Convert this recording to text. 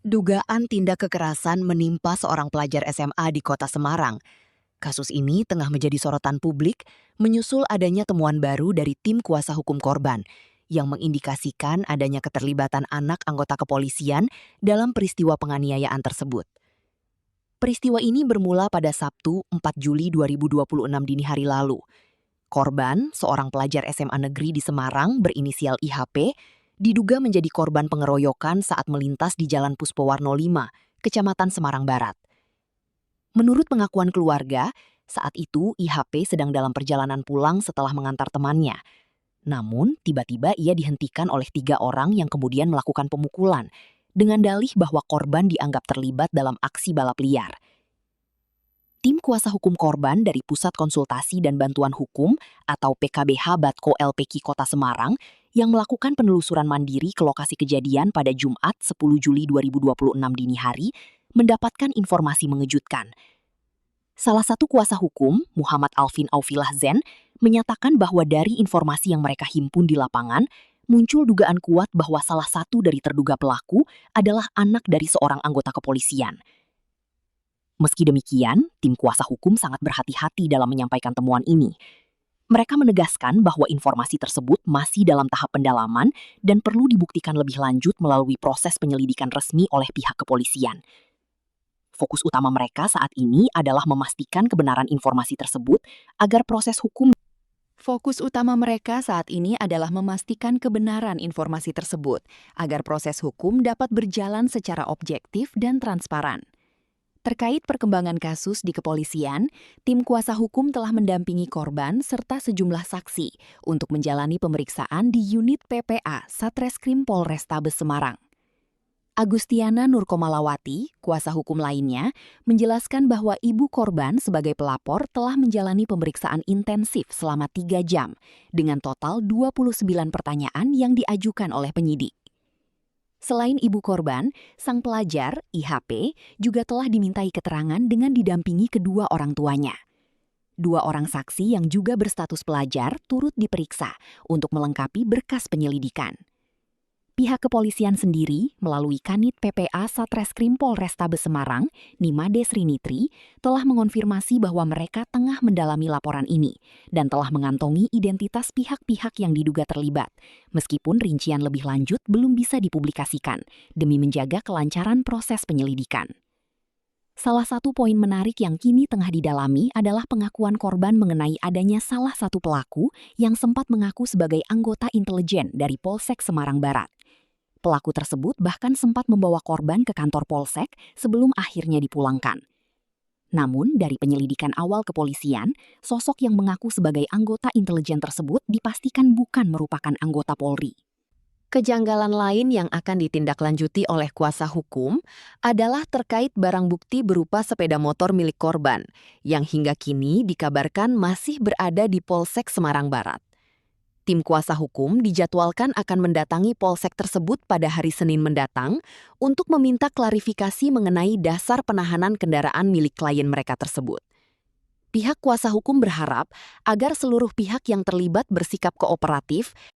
Dugaan tindak kekerasan menimpa seorang pelajar SMA di kota Semarang. Kasus ini tengah menjadi sorotan publik menyusul adanya temuan baru dari tim kuasa hukum korban yang mengindikasikan adanya keterlibatan anak anggota kepolisian dalam peristiwa penganiayaan tersebut. Peristiwa ini bermula pada Sabtu 4 Juli 2026 dini hari lalu. Korban, seorang pelajar SMA negeri di Semarang berinisial IHP, diduga menjadi korban pengeroyokan saat melintas di Jalan Puspowarno 5, Kecamatan Semarang Barat. Menurut pengakuan keluarga, saat itu IHP sedang dalam perjalanan pulang setelah mengantar temannya. Namun, tiba-tiba ia dihentikan oleh 3 orang yang kemudian melakukan pemukulan, dengan dalih bahwa korban dianggap terlibat dalam aksi balap liar. Tim kuasa hukum korban dari Pusat Konsultasi dan Bantuan Hukum atau PKBH Batko LPK Kota Semarang yang melakukan penelusuran mandiri ke lokasi kejadian pada Jumat 10 Juli 2026 dini hari mendapatkan informasi mengejutkan. Salah satu kuasa hukum, Muhammad Alvin Aufilah Zen, menyatakan bahwa dari informasi yang mereka himpun di lapangan, muncul dugaan kuat bahwa salah satu dari terduga pelaku adalah anak dari seorang anggota kepolisian. Meski demikian, tim kuasa hukum sangat berhati-hati dalam menyampaikan temuan ini. Mereka menegaskan bahwa informasi tersebut masih dalam tahap pendalaman dan perlu dibuktikan lebih lanjut melalui proses penyelidikan resmi oleh pihak kepolisian. Fokus utama mereka saat ini adalah memastikan kebenaran informasi tersebut agar proses hukum. Fokus utama mereka saat ini adalah memastikan kebenaran informasi tersebut agar proses hukum dapat berjalan secara objektif dan transparan. Terkait perkembangan kasus di kepolisian, tim kuasa hukum telah mendampingi korban serta sejumlah saksi untuk menjalani pemeriksaan di unit PPA Satreskrim Polrestabes Semarang. Agustiana Nurkomalawati, kuasa hukum lainnya, menjelaskan bahwa ibu korban sebagai pelapor telah menjalani pemeriksaan intensif selama 3 jam dengan total 29 pertanyaan yang diajukan oleh penyidik. Selain ibu korban, sang pelajar, IHP, juga telah dimintai keterangan dengan didampingi kedua orang tuanya. 2 orang saksi yang juga berstatus pelajar turut diperiksa untuk melengkapi berkas penyelidikan. Pihak kepolisian sendiri, melalui Kanit PPA Satreskrim Polrestabes Semarang, Nimade Srinitri, telah mengonfirmasi bahwa mereka tengah mendalami laporan ini dan telah mengantongi identitas pihak-pihak yang diduga terlibat, meskipun rincian lebih lanjut belum bisa dipublikasikan demi menjaga kelancaran proses penyelidikan. Salah satu poin menarik yang kini tengah didalami adalah pengakuan korban mengenai adanya salah satu pelaku yang sempat mengaku sebagai anggota intelijen dari Polsek Semarang Barat. Pelaku tersebut bahkan sempat membawa korban ke kantor Polsek sebelum akhirnya dipulangkan. Namun, dari penyelidikan awal kepolisian, sosok yang mengaku sebagai anggota intelijen tersebut dipastikan bukan merupakan anggota Polri. Kejanggalan lain yang akan ditindaklanjuti oleh kuasa hukum adalah terkait barang bukti berupa sepeda motor milik korban, yang hingga kini dikabarkan masih berada di Polsek Semarang Barat. Tim kuasa hukum dijadwalkan akan mendatangi Polsek tersebut pada hari Senin mendatang untuk meminta klarifikasi mengenai dasar penahanan kendaraan milik klien mereka tersebut. Pihak kuasa hukum berharap agar seluruh pihak yang terlibat bersikap kooperatif